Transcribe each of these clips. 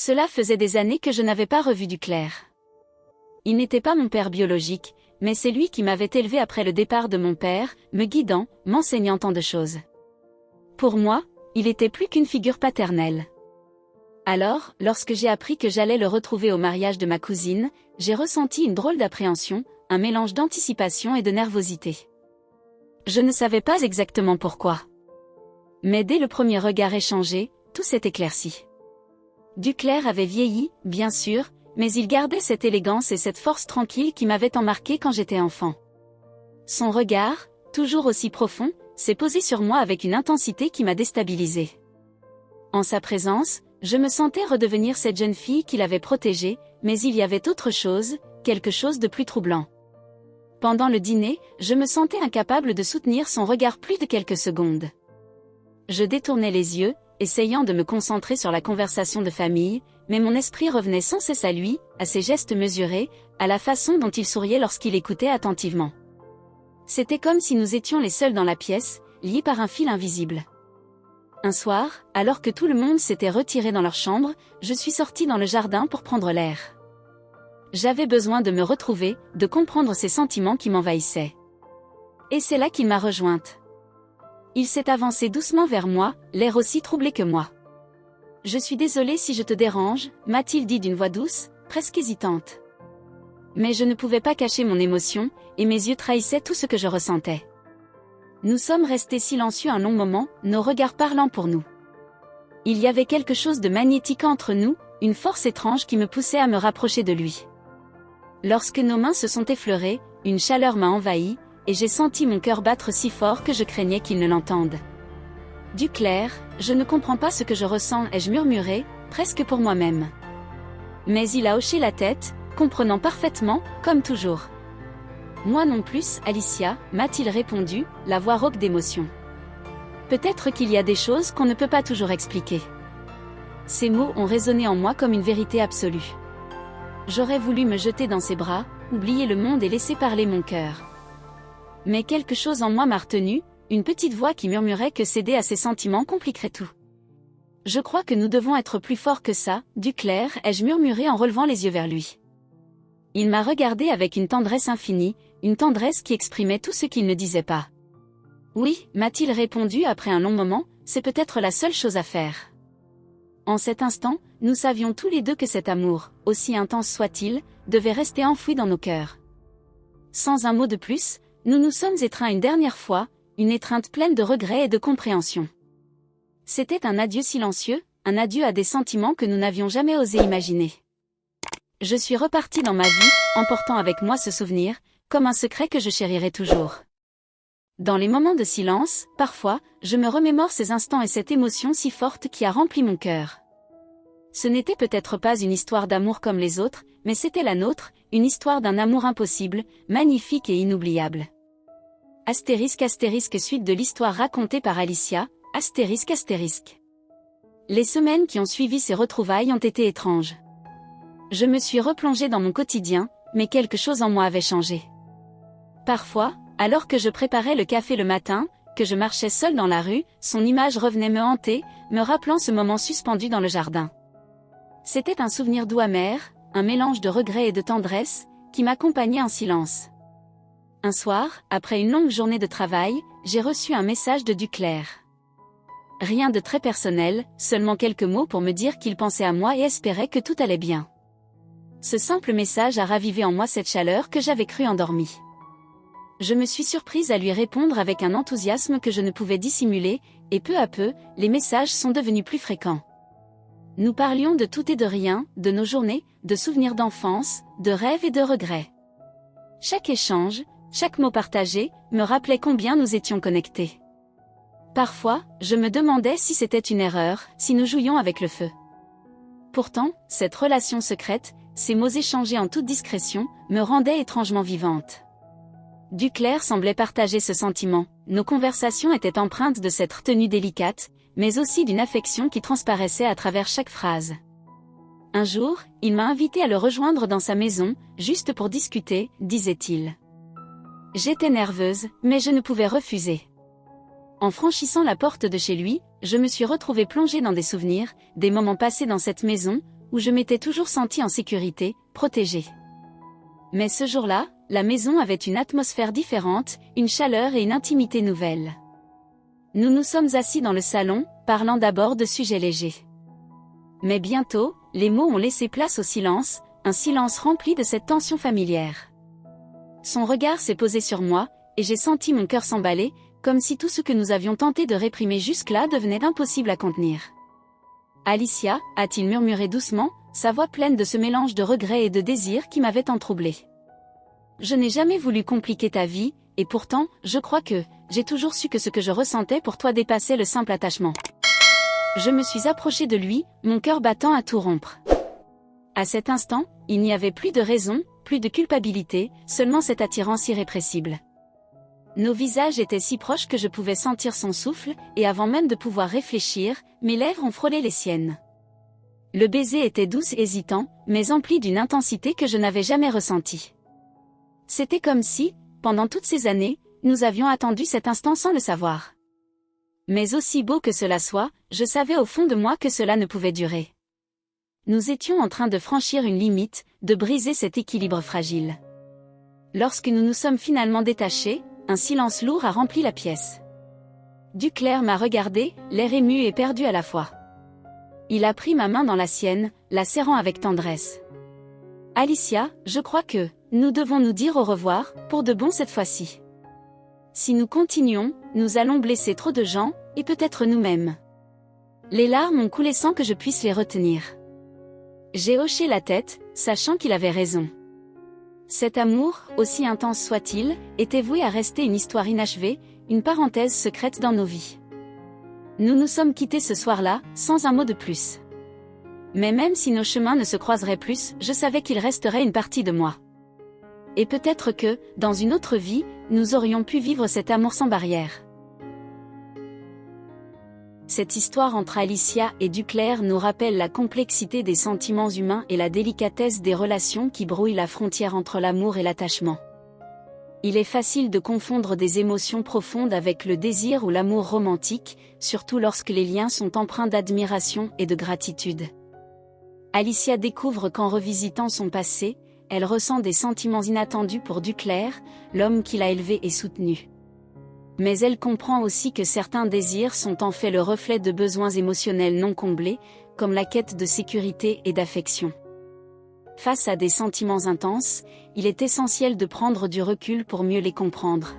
Cela faisait des années que je n'avais pas revu Duclair. Il n'était pas mon père biologique, mais c'est lui qui m'avait élevé après le départ de mon père, me guidant, m'enseignant tant de choses. Pour moi, il était plus qu'une figure paternelle. Alors, lorsque j'ai appris que j'allais le retrouver au mariage de ma cousine, j'ai ressenti une drôle d'appréhension, un mélange d'anticipation et de nervosité. Je ne savais pas exactement pourquoi. Mais dès le premier regard échangé, tout s'est éclairci. Duclair avait vieilli, bien sûr, mais il gardait cette élégance et cette force tranquille qui m'avaient tant marqué quand j'étais enfant. Son regard, toujours aussi profond, s'est posé sur moi avec une intensité qui m'a déstabilisée. En sa présence, je me sentais redevenir cette jeune fille qu'il avait protégée, mais il y avait autre chose, quelque chose de plus troublant. Pendant le dîner, je me sentais incapable de soutenir son regard plus de quelques secondes. Je détournais les yeux, essayant de me concentrer sur la conversation de famille, mais mon esprit revenait sans cesse à lui, à ses gestes mesurés, à la façon dont il souriait lorsqu'il écoutait attentivement. C'était comme si nous étions les seuls dans la pièce, liés par un fil invisible. Un soir, alors que tout le monde s'était retiré dans leur chambre, je suis sortie dans le jardin pour prendre l'air. J'avais besoin de me retrouver, de comprendre ces sentiments qui m'envahissaient. Et c'est là qu'il m'a rejointe. Il s'est avancé doucement vers moi, l'air aussi troublé que moi. « Je suis désolée si je te dérange », m'a-t-il dit d'une voix douce, presque hésitante. Mais je ne pouvais pas cacher mon émotion, et mes yeux trahissaient tout ce que je ressentais. Nous sommes restés silencieux un long moment, nos regards parlant pour nous. Il y avait quelque chose de magnétique entre nous, une force étrange qui me poussait à me rapprocher de lui. Lorsque nos mains se sont effleurées, une chaleur m'a envahi, et j'ai senti mon cœur battre si fort que je craignais qu'il ne l'entende. « Duclair, je ne comprends pas ce que je ressens » ai-je murmuré, presque pour moi-même. Mais il a hoché la tête, comprenant parfaitement, comme toujours. « Moi non plus, Alicia » m'a-t-il répondu, la voix rauque d'émotion. « Peut-être qu'il y a des choses qu'on ne peut pas toujours expliquer. » Ces mots ont résonné en moi comme une vérité absolue. J'aurais voulu me jeter dans ses bras, oublier le monde et laisser parler mon cœur. Mais quelque chose en moi m'a retenu, une petite voix qui murmurait que céder à ses sentiments compliquerait tout. « Je crois que nous devons être plus forts que ça, Duclair » ai-je murmuré en relevant les yeux vers lui. Il m'a regardé avec une tendresse infinie, une tendresse qui exprimait tout ce qu'il ne disait pas. « Oui » m'a-t-il répondu après un long moment, « c'est peut-être la seule chose à faire. » En cet instant, nous savions tous les deux que cet amour, aussi intense soit-il, devait rester enfoui dans nos cœurs. Sans un mot de plus, nous nous sommes étreints une dernière fois, une étreinte pleine de regrets et de compréhension. C'était un adieu silencieux, un adieu à des sentiments que nous n'avions jamais osé imaginer. Je suis repartie dans ma vie, emportant avec moi ce souvenir, comme un secret que je chérirai toujours. Dans les moments de silence, parfois, je me remémore ces instants et cette émotion si forte qui a rempli mon cœur. Ce n'était peut-être pas une histoire d'amour comme les autres, mais c'était la nôtre, une histoire d'un amour impossible, magnifique et inoubliable. Astérisque astérisque suite de l'histoire racontée par Alicia, astérisque astérisque. Les semaines qui ont suivi ces retrouvailles ont été étranges. Je me suis replongée dans mon quotidien, mais quelque chose en moi avait changé. Parfois, alors que je préparais le café le matin, que je marchais seule dans la rue, son image revenait me hanter, me rappelant ce moment suspendu dans le jardin. C'était un souvenir doux amer, un mélange de regret et de tendresse, qui m'accompagnait en silence. Un soir, après une longue journée de travail, j'ai reçu un message de Duclair. Rien de très personnel, seulement quelques mots pour me dire qu'il pensait à moi et espérait que tout allait bien. Ce simple message a ravivé en moi cette chaleur que j'avais cru endormie. Je me suis surprise à lui répondre avec un enthousiasme que je ne pouvais dissimuler, et peu à peu, les messages sont devenus plus fréquents. Nous parlions de tout et de rien, de nos journées, de souvenirs d'enfance, de rêves et de regrets. Chaque échange, chaque mot partagé, me rappelait combien nous étions connectés. Parfois, je me demandais si c'était une erreur, si nous jouions avec le feu. Pourtant, cette relation secrète, ces mots échangés en toute discrétion, me rendaient étrangement vivante. Duclair semblait partager ce sentiment, nos conversations étaient empreintes de cette retenue délicate, mais aussi d'une affection qui transparaissait à travers chaque phrase. Un jour, il m'a invité à le rejoindre dans sa maison, juste pour discuter, disait-il. J'étais nerveuse, mais je ne pouvais refuser. En franchissant la porte de chez lui, je me suis retrouvée plongée dans des souvenirs, des moments passés dans cette maison, où je m'étais toujours sentie en sécurité, protégée. Mais ce jour-là, la maison avait une atmosphère différente, une chaleur et une intimité nouvelles. Nous nous sommes assis dans le salon, parlant d'abord de sujets légers. Mais bientôt, les mots ont laissé place au silence, un silence rempli de cette tension familière. Son regard s'est posé sur moi, et j'ai senti mon cœur s'emballer, comme si tout ce que nous avions tenté de réprimer jusque-là devenait impossible à contenir. « Alicia » a-t-il murmuré doucement, sa voix pleine de ce mélange de regret et de désir qui m'avait tant troublée. « Je n'ai jamais voulu compliquer ta vie, et pourtant, je crois que, j'ai toujours su que ce que je ressentais pour toi dépassait le simple attachement. » Je me suis approchée de lui, mon cœur battant à tout rompre. À cet instant, il n'y avait plus de raison, plus de culpabilité, seulement cette attirance irrépressible. Nos visages étaient si proches que je pouvais sentir son souffle, et avant même de pouvoir réfléchir, mes lèvres ont frôlé les siennes. Le baiser était doux et hésitant, mais empli d'une intensité que je n'avais jamais ressentie. C'était comme si, pendant toutes ces années, nous avions attendu cet instant sans le savoir. Mais aussi beau que cela soit, je savais au fond de moi que cela ne pouvait durer. Nous étions en train de franchir une limite, de briser cet équilibre fragile. Lorsque nous nous sommes finalement détachés, un silence lourd a rempli la pièce. Duclair m'a regardé, l'air ému et perdu à la fois. Il a pris ma main dans la sienne, la serrant avec tendresse. « Alicia, je crois que, nous devons nous dire au revoir, pour de bon cette fois-ci. Si nous continuons, nous allons blesser trop de gens, et peut-être nous-mêmes. » Les larmes ont coulé sans que je puisse les retenir. J'ai hoché la tête, sachant qu'il avait raison. Cet amour, aussi intense soit-il, était voué à rester une histoire inachevée, une parenthèse secrète dans nos vies. Nous nous sommes quittés ce soir-là, sans un mot de plus. Mais même si nos chemins ne se croiseraient plus, je savais qu'il resterait une partie de moi. Et peut-être que, dans une autre vie, nous aurions pu vivre cet amour sans barrière. Cette histoire entre Alicia et Duclair nous rappelle la complexité des sentiments humains et la délicatesse des relations qui brouillent la frontière entre l'amour et l'attachement. Il est facile de confondre des émotions profondes avec le désir ou l'amour romantique, surtout lorsque les liens sont empreints d'admiration et de gratitude. Alicia découvre qu'en revisitant son passé, elle ressent des sentiments inattendus pour Duclair, l'homme qui l'a élevée et soutenue. Mais elle comprend aussi que certains désirs sont en fait le reflet de besoins émotionnels non comblés, comme la quête de sécurité et d'affection. Face à des sentiments intenses, il est essentiel de prendre du recul pour mieux les comprendre.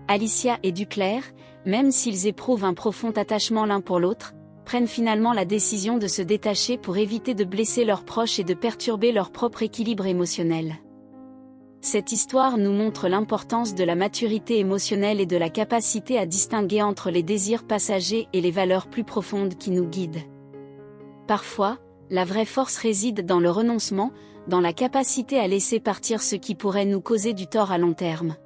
Alicia et Duclair, même s'ils éprouvent un profond attachement l'un pour l'autre, prennent finalement la décision de se détacher pour éviter de blesser leurs proches et de perturber leur propre équilibre émotionnel. Cette histoire nous montre l'importance de la maturité émotionnelle et de la capacité à distinguer entre les désirs passagers et les valeurs plus profondes qui nous guident. Parfois, la vraie force réside dans le renoncement, dans la capacité à laisser partir ce qui pourrait nous causer du tort à long terme.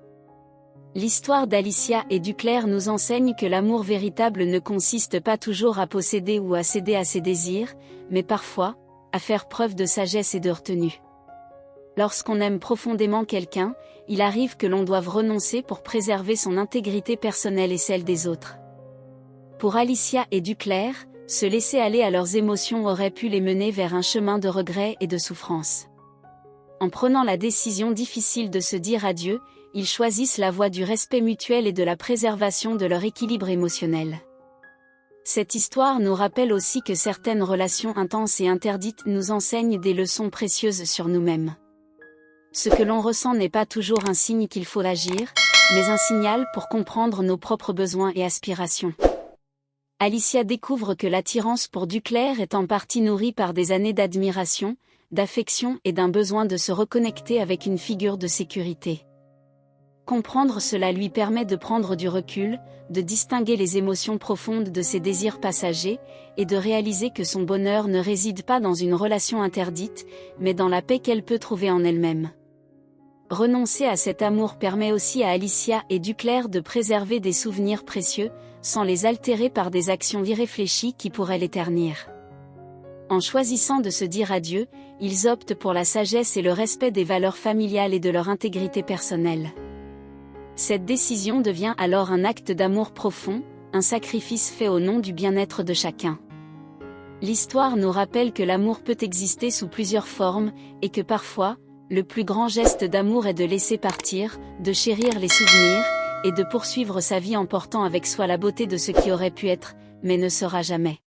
L'histoire d'Alicia et Duclair nous enseigne que l'amour véritable ne consiste pas toujours à posséder ou à céder à ses désirs, mais parfois, à faire preuve de sagesse et de retenue. Lorsqu'on aime profondément quelqu'un, il arrive que l'on doive renoncer pour préserver son intégrité personnelle et celle des autres. Pour Alicia et Duclair, se laisser aller à leurs émotions aurait pu les mener vers un chemin de regret et de souffrance. En prenant la décision difficile de se dire adieu, ils choisissent la voie du respect mutuel et de la préservation de leur équilibre émotionnel. Cette histoire nous rappelle aussi que certaines relations intenses et interdites nous enseignent des leçons précieuses sur nous-mêmes. Ce que l'on ressent n'est pas toujours un signe qu'il faut agir, mais un signal pour comprendre nos propres besoins et aspirations. Alicia découvre que l'attirance pour Duclair est en partie nourrie par des années d'admiration, d'affection et d'un besoin de se reconnecter avec une figure de sécurité. Comprendre cela lui permet de prendre du recul, de distinguer les émotions profondes de ses désirs passagers, et de réaliser que son bonheur ne réside pas dans une relation interdite, mais dans la paix qu'elle peut trouver en elle-même. Renoncer à cet amour permet aussi à Alicia et Duclair de préserver des souvenirs précieux, sans les altérer par des actions irréfléchies qui pourraient les ternir. En choisissant de se dire adieu, ils optent pour la sagesse et le respect des valeurs familiales et de leur intégrité personnelle. Cette décision devient alors un acte d'amour profond, un sacrifice fait au nom du bien-être de chacun. L'histoire nous rappelle que l'amour peut exister sous plusieurs formes, et que parfois, le plus grand geste d'amour est de laisser partir, de chérir les souvenirs, et de poursuivre sa vie en portant avec soi la beauté de ce qui aurait pu être, mais ne sera jamais.